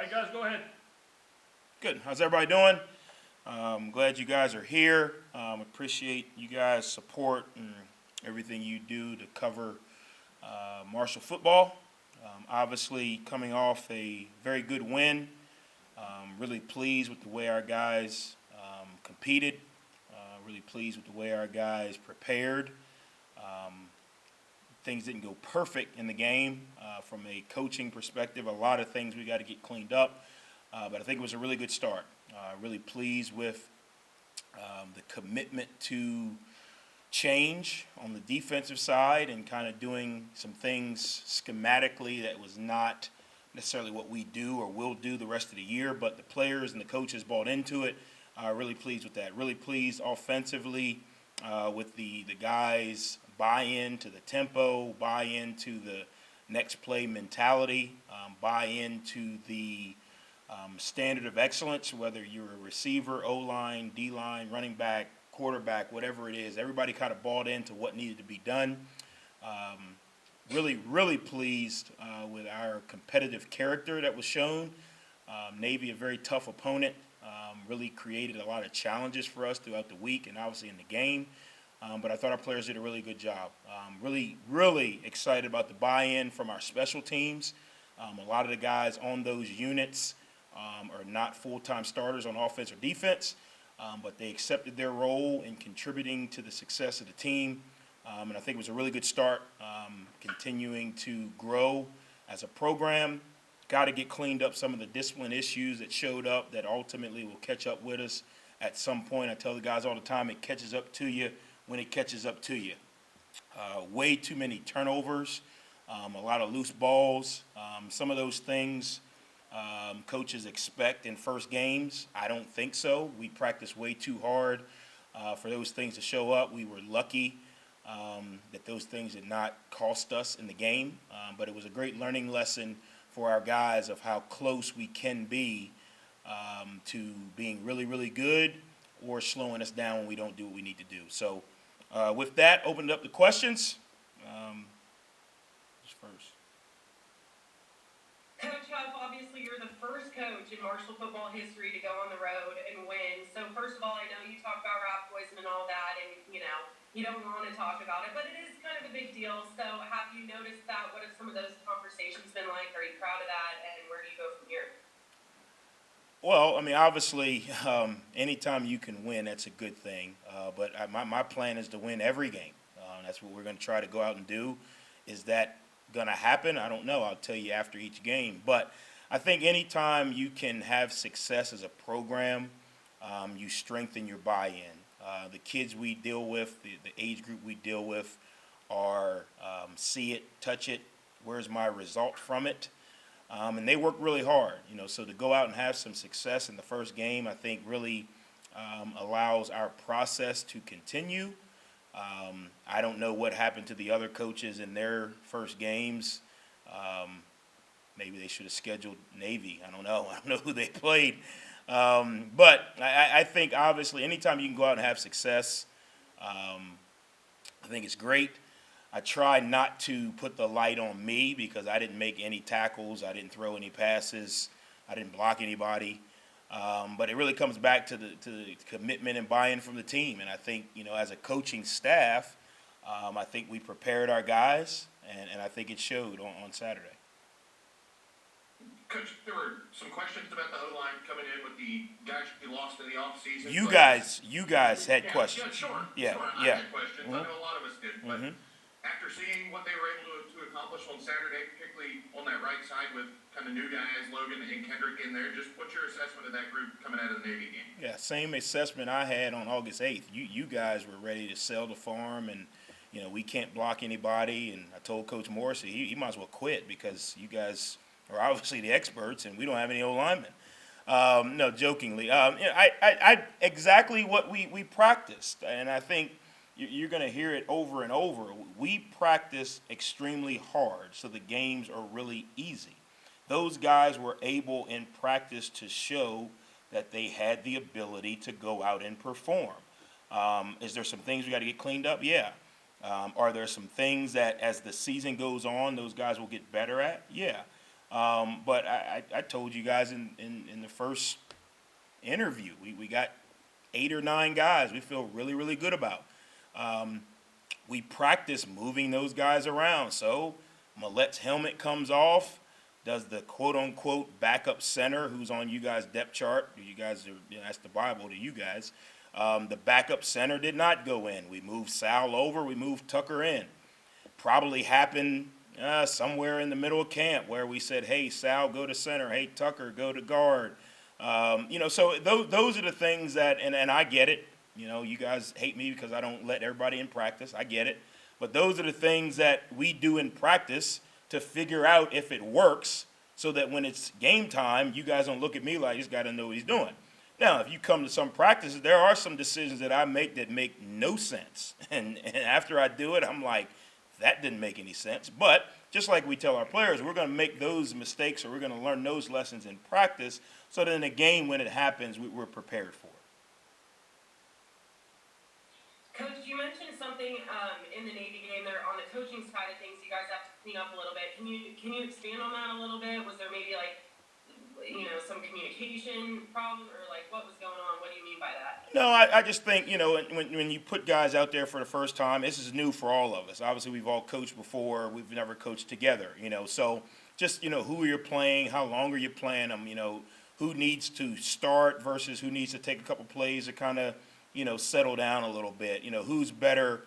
right, guys, go ahead. Good. How's everybody doing? Glad you guys are here. Appreciate you guys' support and everything you do to cover Marshall football. Obviously, coming off a very good win. Really pleased with the way our guys competed. Really pleased with the way our guys prepared. Things didn't go perfect in the game from a coaching perspective. A lot of things we got to get cleaned up. But I think it was a really good start. Really pleased with the commitment to change on the defensive side and kind of doing some things schematically that was not necessarily what we do or will do the rest of the year, but the players and the coaches bought into it. Really pleased with that. Really pleased offensively with the guys' buy-in to the tempo, buy-in to the next play mentality, buy-in to the standard of excellence, whether you're a receiver, O-line, D-line, running back, quarterback, whatever it is. Everybody kind of bought into what needed to be done. Really pleased with our competitive character that was shown. Navy, a very tough opponent, really created a lot of challenges for us throughout the week and obviously in the game. But I thought our players did a really good job. Really excited about the buy-in from our special teams. A lot of the guys on those units are not full-time starters on offense or defense, but they accepted their role in contributing to the success of the team. And I think it was a really good start, continuing to grow as a program. Got to get cleaned up some of the discipline issues that showed up that ultimately will catch up with us at some point. I tell the guys all the time, it catches up to you when it catches up to you. Way too many turnovers, a lot of loose balls. Some of those things coaches expect in first games. I don't think so. We practiced way too hard for those things to show up. We were lucky that those things did not cost us in the game, but it was a great learning lesson for our guys of how close we can be to being really good or slowing us down when we don't do what we need to do. So with that, opened up the questions. Who's first? Coach Huff, obviously you're the first coach in Marshall football history to go on the road and win. So first of all, I know you talk about rat poison and all that, and you don't want to talk about it, but it is kind of a big deal. So have you noticed that? What have some of those conversations been like? Are you proud of that? And where do you go from here? Well, I mean, obviously, anytime you can win, that's a good thing. But my plan is to win every game. That's what we're going to try to go out and do. Is that going to happen? I don't know. I'll tell you after each game. But I think anytime you can have success as a program, you strengthen your buy-in. The kids we deal with, the age group we deal with, are see it, touch it, where's my result from it? And they work really hard, so to go out and have some success in the first game, I think really allows our process to continue. I don't know what happened to the other coaches in their first games. Maybe they should have scheduled Navy. I don't know. I don't know who they played. But I think, obviously, anytime you can go out and have success, I think it's great. I try not to put the light on me because I didn't make any tackles. I didn't throw any passes. I didn't block anybody. But it really comes back to the commitment and buy-in from the team. And I think, as a coaching staff, I think we prepared our guys, and I think it showed on Saturday. Coach, there were some questions about the O-line coming in with the guys you lost in the offseason. You guys had questions. Yeah, sure. I had questions. Mm-hmm. I know a lot of us did. But after seeing what they were able to accomplish on Saturday, particularly on that right side with kind of new guys, Logan and Kendrick in there, just what's your assessment of that group coming out of the Navy game? Yeah, same assessment I had on August 8th. You guys were ready to sell the farm, and we can't block anybody. And I told Coach Morrissey he might as well quit because you guys are obviously the experts, and we don't have any O-linemen. No, jokingly. I exactly what we practiced, and I think you're going to hear it over and over. We practice extremely hard, so the games are really easy. Those guys were able in practice to show that they had the ability to go out and perform. Is there some things we got to get cleaned up? Yeah. Are there some things that as the season goes on, those guys will get better at? Yeah. But I told you guys in the first interview, we got 8 or 9 guys we feel really, really good about. We practice moving those guys around. So Millett's helmet comes off. Does the quote-unquote backup center, who's on you guys' depth chart, you guys are, that's the Bible to you guys, the backup center did not go in. We moved Sal over. We moved Tucker in. Probably happened somewhere in the middle of camp where we said, hey, Sal, go to center. Hey, Tucker, go to guard. So those are the things that, and I get it. You guys hate me because I don't let everybody in practice. I get it. But those are the things that we do in practice to figure out if it works so that when it's game time, you guys don't look at me like this guy doesn't know what he's doing. Now, if you come to some practices, there are some decisions that I make that make no sense. And after I do it, I'm like, that didn't make any sense. But just like we tell our players, we're going to make those mistakes or we're going to learn those lessons in practice so that in a game when it happens, we're prepared for it. Coach, you mentioned something in the Navy game there on the coaching side of things. You guys have to clean up a little bit. Can you expand on that a little bit? Was there maybe some communication problem or what was going on? What do you mean by that? No, I just think when you put guys out there for the first time, this is new for all of us. Obviously, we've all coached before. We've never coached together. So just who you're playing, how long are you playing them? Who needs to start versus who needs to take a couple plays to kind of settle down a little bit. Who's better,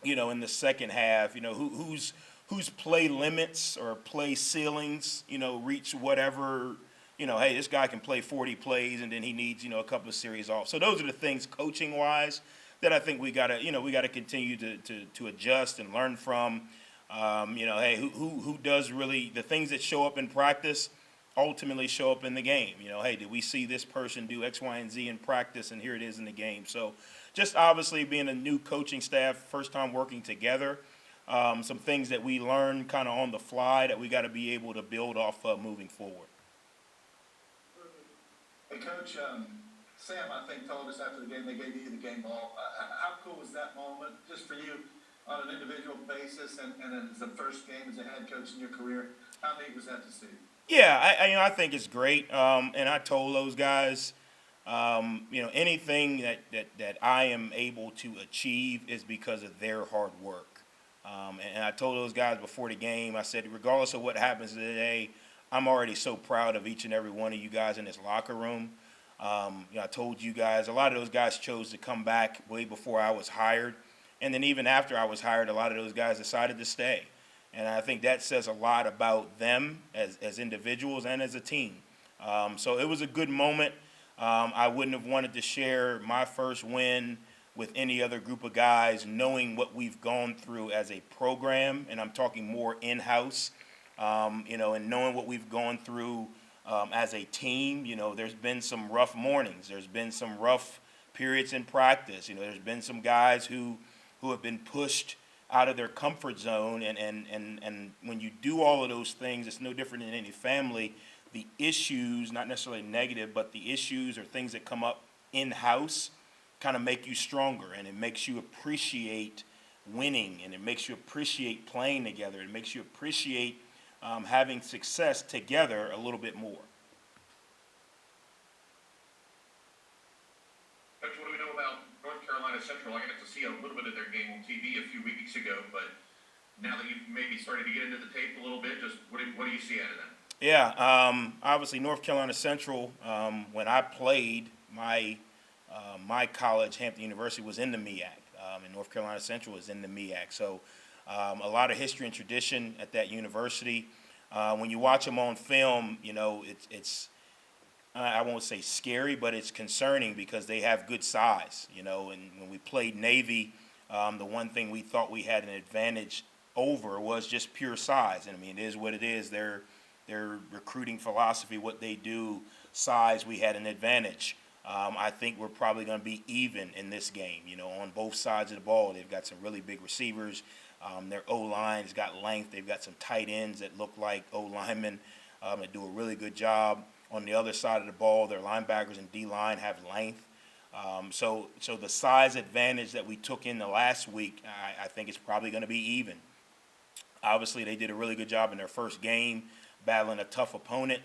in the second half. Whose play limits or play ceilings, reach whatever. Hey, this guy can play 40 plays and then he needs, a couple of series off. So those are the things coaching wise that I think we gotta continue to adjust and learn from. Hey, who does really the things that show up in practice ultimately show up in the game. Hey, did we see this person do X, Y, and Z in practice, and here it is in the game. So just obviously being a new coaching staff, first time working together, some things that we learn kind of on the fly that we got to be able to build off of moving forward. Hey, Coach, Sam, I think, told us after the game they gave you the game ball. How cool was that moment just for you on an individual basis and as the first game as a head coach in your career? How neat was that to see? Yeah, I think it's great, and I told those guys, anything that I am able to achieve is because of their hard work. And I told those guys before the game, I said, regardless of what happens today, I'm already so proud of each and every one of you guys in this locker room. I told you guys, a lot of those guys chose to come back way before I was hired, and then even after I was hired, a lot of those guys decided to stay. And I think that says a lot about them as individuals and as a team. So it was a good moment. I wouldn't have wanted to share my first win with any other group of guys, knowing what we've gone through as a program, and I'm talking more in-house, and knowing what we've gone through as a team. There's been some rough mornings. There's been some rough periods in practice. There's been some guys who have been pushed out of their comfort zone, and when you do all of those things, it's no different in any family. The issues, not necessarily negative, but the issues or things that come up in-house kind of make you stronger, and it makes you appreciate winning, and it makes you appreciate playing together. It makes you appreciate having success together a little bit more. Coach, what do we know about North Carolina Central? I got to see a little bit of their game on TV a few weeks ago, but now that you've maybe started to get into the tape a little bit, just what do you see out of them? Yeah, obviously North Carolina Central, when I played, my college, Hampton University, was in the MEAC, and North Carolina Central is in the MEAC. So a lot of history and tradition at that university. When you watch them on film, it's I won't say scary, but it's concerning because they have good size, and when we played Navy, the one thing we thought we had an advantage over was just pure size. And I mean, it is what it is. Their recruiting philosophy, what they do, size, we had an advantage. I think we're probably going to be even in this game, on both sides of the ball. They've got some really big receivers. Their O-line has got length. They've got some tight ends that look like O-linemen that do a really good job. On the other side of the ball, their linebackers and D-line have length. So the size advantage that we took in the last week, I think it's probably going to be even. Obviously, they did a really good job in their first game. battling a tough opponent.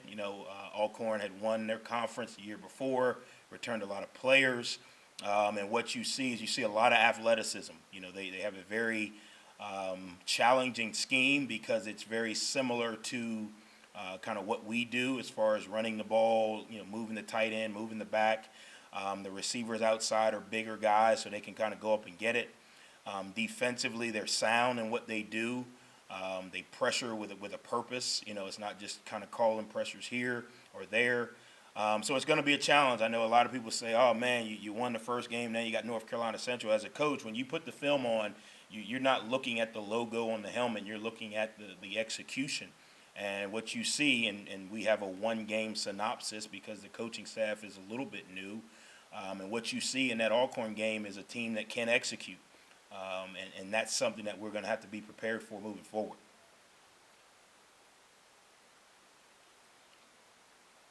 Alcorn had won their conference the year before, returned a lot of players. And what you see is you see a lot of athleticism. They have a very challenging scheme because it's very similar to kind of what we do as far as running the ball, moving the tight end, moving the back. The receivers outside are bigger guys, so they can kind of go up and get it. Defensively, they're sound in what they do. They pressure with a purpose. It's not just kind of calling pressures here or there. So it's going to be a challenge. I know a lot of people say, oh, man, you won the first game, now you got North Carolina Central. As a coach, when you put the film on, you're not looking at the logo on the helmet. You're looking at the execution. And what you see, and we have a one-game synopsis because the coaching staff is a little bit new, and what you see in that Alcorn game is a team that can execute. And that's something that we're going to have to be prepared for moving forward.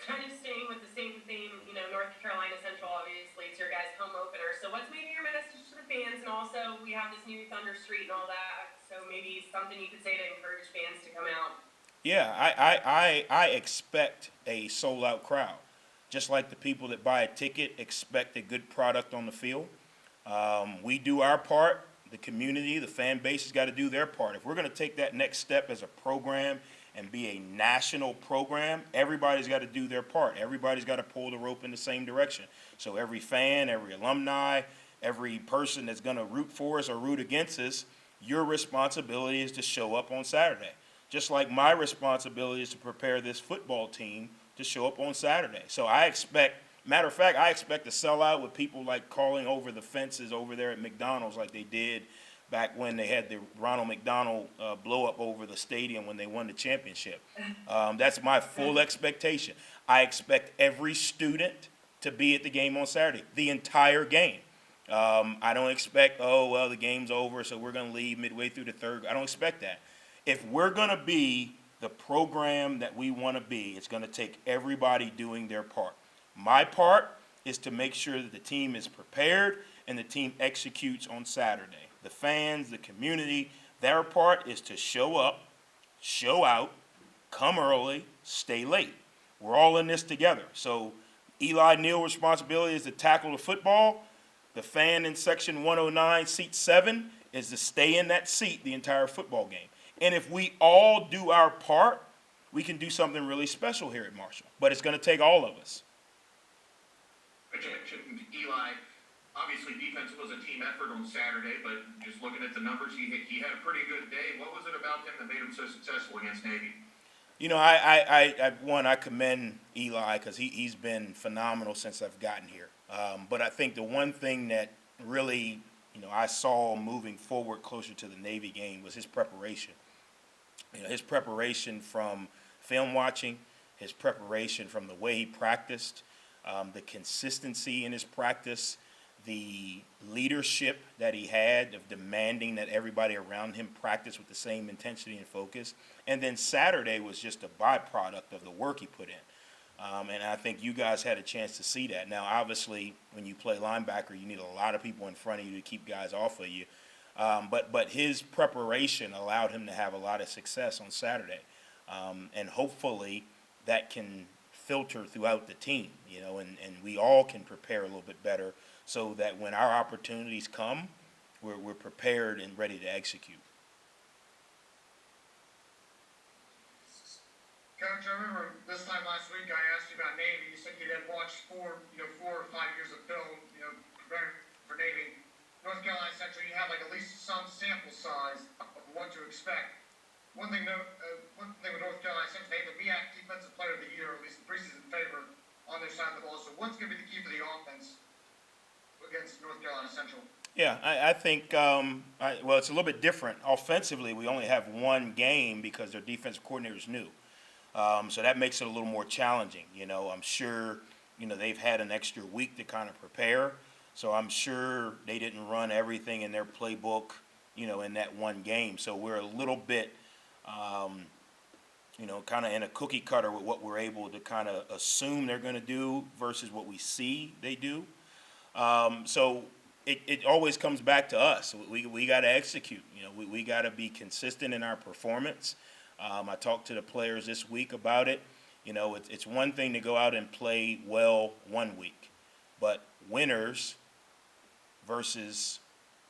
Kind of staying with the same theme, North Carolina Central, obviously, it's your guys' home opener. So what's maybe your message to the fans? And also, we have this new Thunder Street and all that. So maybe something you could say to encourage fans to come out. Yeah, I expect a sold-out crowd. Just like the people that buy a ticket expect a good product on the field. We do our part. The community, the fan base has got to do their part. If we're going to take that next step as a program and be a national program, everybody's got to do their part. Everybody's got to pull the rope in the same direction. So every fan, every alumni, every person that's going to root for us or root against us, your responsibility is to show up on Saturday. Just like my responsibility is to prepare this football team to show up on Saturday. So I expect to sell out with people like calling over the fences over there at McDonald's like they did back when they had the Ronald McDonald blow up over the stadium when they won the championship. That's my full expectation. I expect every student to be at the game on Saturday, the entire game. I don't expect, the game's over, so we're going to leave midway through the third. I don't expect that. If we're going to be the program that we want to be, it's going to take everybody doing their part. My part is to make sure that the team is prepared and the team executes on Saturday. The fans, the community, their part is to show up, show out, come early, stay late. We're all in this together. So Eli Neal's responsibility is to tackle the football. The fan in section 109, seat 7, is to stay in that seat the entire football game. And if we all do our part, we can do something really special here at Marshall. But it's going to take all of us. Eli, obviously defense was a team effort on Saturday, but just looking at the numbers, he had a pretty good day. What was it about him that made him so successful against Navy? I commend Eli because he's been phenomenal since I've gotten here. But I think the one thing that really, I saw moving forward closer to the Navy game was his preparation. His preparation from film watching, his preparation from the way he practiced, the consistency in his practice, the leadership that he had of demanding that everybody around him practice with the same intensity and focus. And then Saturday was just a byproduct of the work he put in. And I think you guys had a chance to see that. Now, obviously, when you play linebacker, you need a lot of people in front of you to keep guys off of you. But his preparation allowed him to have a lot of success on Saturday. And hopefully that can filter throughout the team, and we all can prepare a little bit better so that when our opportunities come, we're prepared and ready to execute. Coach, I remember this time last week I asked you about Navy. You said you had watched 4 or 5 years of film, preparing for Navy. North Carolina Central, you have at least some sample size of what to expect. One thing with North Carolina Central, they have the MEAC Defensive Player of the Year, at least the preseason favor, on their side of the ball. So what's going to be the key for the offense against North Carolina Central? Yeah, I think, it's a little bit different. Offensively, we only have one game because their defensive coordinator is new. So that makes it a little more challenging. I'm sure, they've had an extra week to kind of prepare. So I'm sure they didn't run everything in their playbook, in that one game. So we're a little bit, kind of in a cookie cutter with what we're able to kind of assume they're going to do versus what we see they do. So it always comes back to us. We got to execute. We got to be consistent in our performance. I talked to the players this week about it. You know, it's one thing to go out and play well one week, but winners versus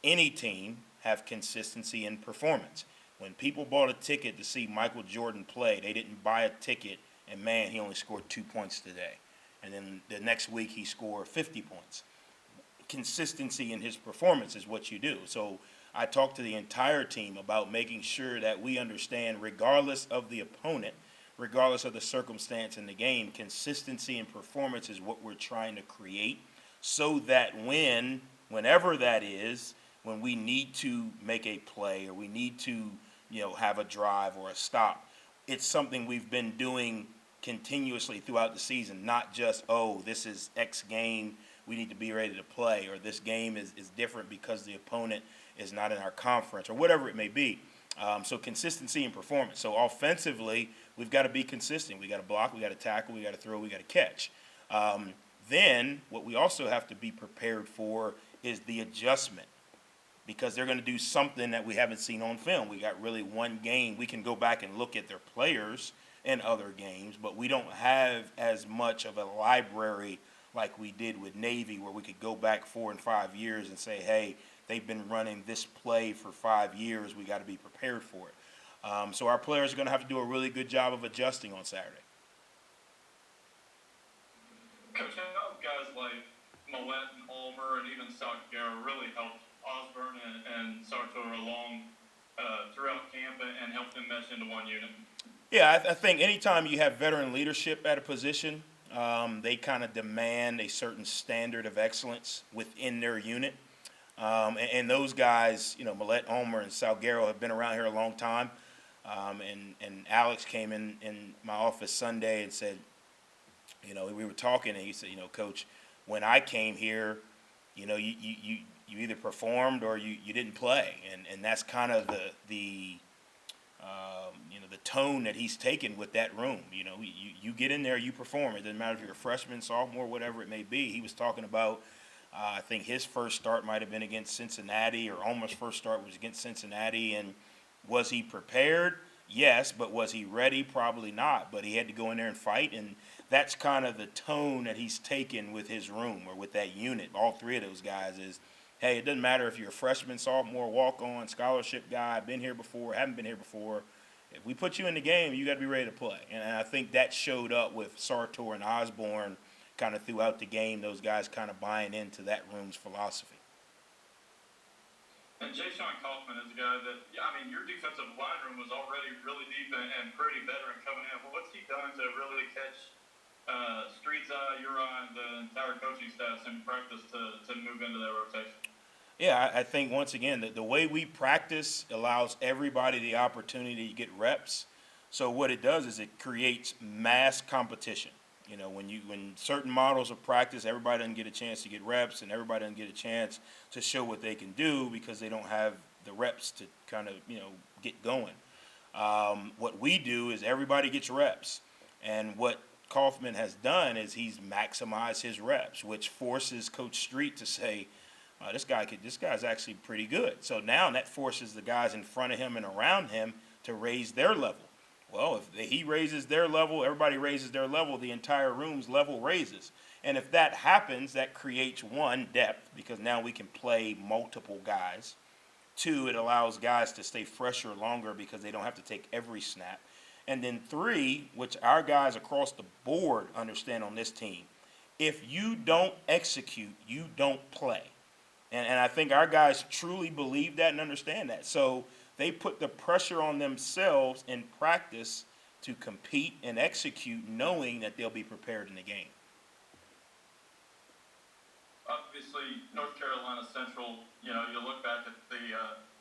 any team have consistency in performance. When people bought a ticket to see Michael Jordan play, they didn't buy a ticket and, man, he only scored 2 points today. And then the next week he scored 50 points. Consistency in his performance is what you do. So I talked to the entire team about making sure that we understand, regardless of the opponent, regardless of the circumstance in the game, consistency in performance is what we're trying to create so that whenever that is, when we need to make a play or we need to, have a drive or a stop, it's something we've been doing continuously throughout the season, not just, this is X game, we need to be ready to play, or this game is different because the opponent is not in our conference, or whatever it may be. So consistency in performance. So offensively, we've got to be consistent. We got to block, we got to tackle, we got to throw, we got to catch. Then what we also have to be prepared for is the adjustment, because they're going to do something that we haven't seen on film. We got really one game. We can go back and look at their players in other games, but we don't have as much of a library like we did with Navy, where we could go back 4 and 5 years and say, hey, they've been running this play for 5 years. We got to be prepared for it. So our players are going to have to do a really good job of adjusting on Saturday. Coach, how guys like Millette and Ulmer and even Salguero really helped Osborne and Sartor along throughout camp and helped them mesh into one unit? Yeah, I think anytime you have veteran leadership at a position, they kind of demand a certain standard of excellence within their unit. And those guys, Millette, Ulmer, and Salguero have been around here a long time. And Alex came in my office Sunday and said, we were talking, and he said, Coach, when I came here, you either performed or you didn't play, and that's kind of the tone that he's taken with that room. You get in there, you perform. It doesn't matter if you're a freshman, sophomore, whatever it may be. He was talking about, I think his first start might have been against Cincinnati, or almost first start was against Cincinnati, and was he prepared? Yes, but was he ready? Probably not, but he had to go in there and fight, and that's kind of the tone that he's taken with his room, or with that unit. All three of those guys is, hey, it doesn't matter if you're a freshman, sophomore, walk-on, scholarship guy, been here before, haven't been here before. If we put you in the game, you got to be ready to play. And I think that showed up with Sartor and Osborne kind of throughout the game, those guys kind of buying into that room's philosophy. And Jay Sean Kaufman is a guy that, your defensive line room was already really deep and pretty veteran coming in. What's he done to really catch Street's eye, your eye, and the entire coaching staff in practice to move into that rotation? Yeah, I think, once again, the way we practice allows everybody the opportunity to get reps. So what it does is it creates mass competition. When certain models of practice, everybody doesn't get a chance to get reps, and everybody doesn't get a chance to show what they can do because they don't have the reps to kind of, get going. What we do is everybody gets reps. And what Kaufman has done is he's maximized his reps, which forces Coach Street to say, this guy's actually pretty good. So now that forces the guys in front of him and around him to raise their level. Well, if he raises their level, everybody raises their level, the entire room's level raises. And if that happens, that creates, one, depth, because now we can play multiple guys. Two, it allows guys to stay fresher longer because they don't have to take every snap. And then three, which our guys across the board understand on this team, if you don't execute, you don't play. And I think our guys truly believe that and understand that. So they put the pressure on themselves in practice to compete and execute, knowing that they'll be prepared in the game. Obviously, North Carolina Central, you look back at the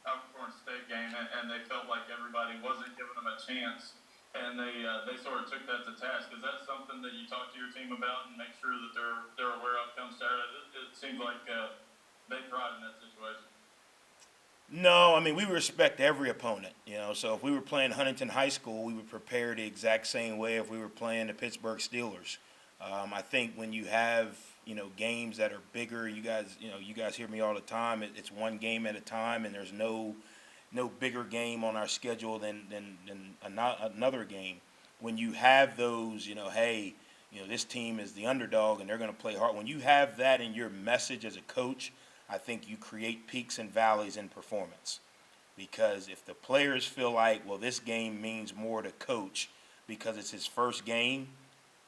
Alcorn State game, and they felt like everybody wasn't giving them a chance, and they sort of took that to task. Is that something that you talk to your team about and make sure that they're aware of come Saturday? It seems like they thrive in that situation. No, we respect every opponent, So if we were playing Huntington High School, we would prepare the exact same way if we were playing the Pittsburgh Steelers. I think when you have, games that are bigger, you guys hear me all the time. It's one game at a time, and there's no no bigger game on our schedule than another game. When you have those, hey, this team is the underdog and they're going to play hard. When you have that in your message as a coach, I think you create peaks and valleys in performance. Because if the players feel like, well, this game means more to coach because it's his first game,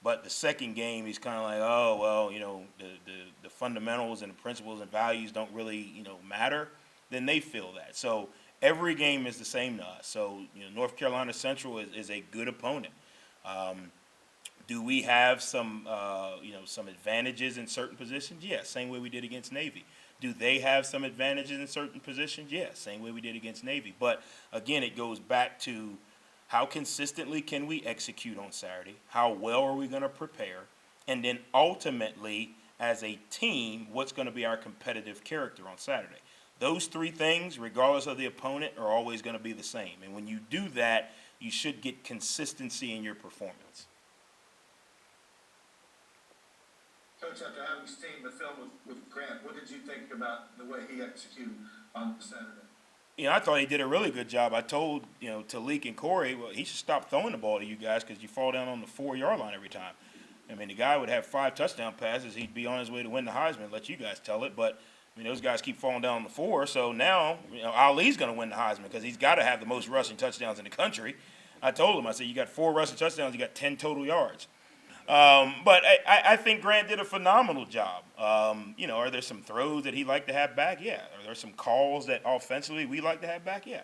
but the second game he's kind of like, oh, well, the fundamentals and the principles and values don't really, matter, then they feel that. So every game is the same to us. So, North Carolina Central is a good opponent. Do we have some advantages in certain positions? Yeah, same way we did against Navy. Do they have some advantages in certain positions? Yeah, same way we did against Navy. But, again, it goes back to how consistently can we execute on Saturday? How well are we going to prepare? And then ultimately, as a team, what's going to be our competitive character on Saturday? Those three things, regardless of the opponent, are always going to be the same. And when you do that, you should get consistency in your performance. Coach, after having seen the film with Grant, what did you think about the way he executed on Saturday? I thought he did a really good job. I told, Talik and Corey, well, he should stop throwing the ball to you guys because you fall down on the 4-yard line every time. I mean, the guy would have 5 touchdown passes. He'd be on his way to win the Heisman. Let you guys tell it. But, those guys keep falling down on the 4. So now, Ali's going to win the Heisman because he's got to have the most rushing touchdowns in the country. I told him, I said, you got 4 rushing touchdowns, you got 10 total yards. But I think Grant did a phenomenal job. Are there some throws that he'd like to have back? Yeah. Are there some calls that offensively we like to have back? Yeah.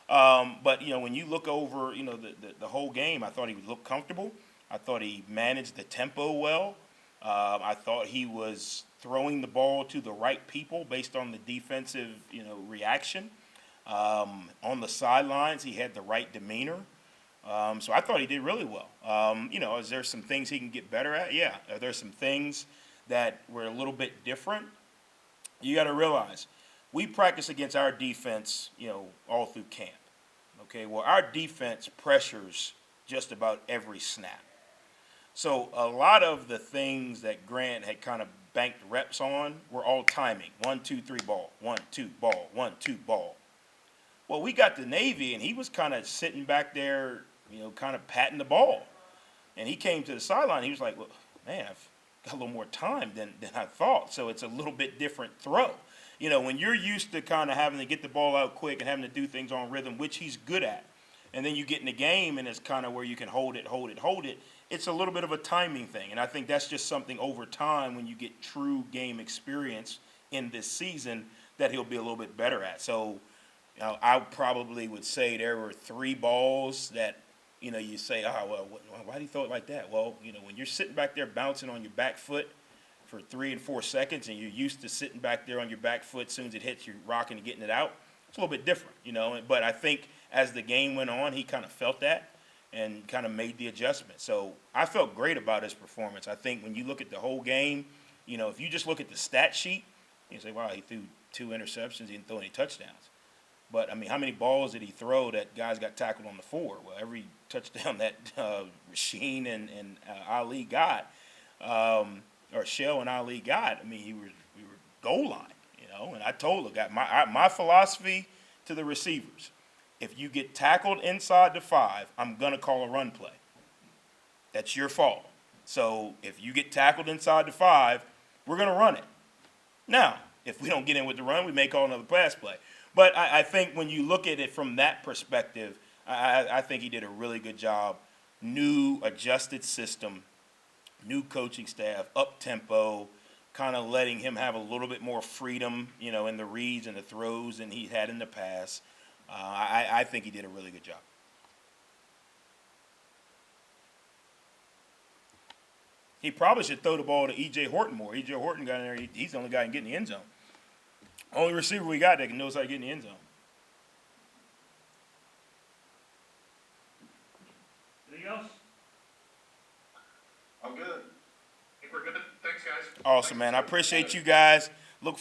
But, when you look over, the whole game, I thought he would look comfortable. I thought he managed the tempo well. I thought he was throwing the ball to the right people based on the defensive, reaction. On the sidelines, he had the right demeanor. So I thought he did really well. Is there some things he can get better at? Yeah. Are there some things that were a little bit different? You got to realize, we practice against our defense, all through camp. Okay, well, our defense pressures just about every snap. So a lot of the things that Grant had kind of banked reps on were all timing. 1, 2, 3 ball, 1, 2 ball, 1, 2 ball. Well, we got the Navy, and he was kind of sitting back there, kind of patting the ball. And he came to the sideline. He was like, well, man, I've got a little more time than I thought. So it's a little bit different throw. When you're used to kind of having to get the ball out quick and having to do things on rhythm, which he's good at, and then you get in the game and it's kind of where you can hold it, it's a little bit of a timing thing. And I think that's just something over time when you get true game experience in this season that he'll be a little bit better at. So, I probably would say there were 3 balls that, you say, oh, well, why do you throw it like that? Well, when you're sitting back there bouncing on your back foot for 3 and 4 seconds and you're used to sitting back there on your back foot, as soon as it hits, you're rocking and getting it out, it's a little bit different, But I think as the game went on, he kind of felt that and kind of made the adjustment. So I felt great about his performance. I think when you look at the whole game, if you just look at the stat sheet, you say, wow, he threw 2 interceptions, he didn't throw any touchdowns. But, how many balls did he throw that guys got tackled on the 4? Well, every touchdown that Sheen and Ali got, or Shell and Ali got, we were goal line, And I told the guy, my philosophy to the receivers, if you get tackled inside the 5, I'm going to call a run play. That's your fault. So if you get tackled inside the 5, we're going to run it. Now, if we don't get in with the run, we may call another pass play. But I think when you look at it from that perspective, I think he did a really good job. New adjusted system, new coaching staff, up-tempo, kind of letting him have a little bit more freedom, in the reads and the throws than he had in the past. I think he did a really good job. He probably should throw the ball to E.J. Horton more. E.J. Horton got in there. He's the only guy who can get in the end zone. Only receiver we got that knows how to get in the end zone. Anything else? I'm good. I think we're good. Thanks, guys. Awesome, man. I appreciate you guys. Look forward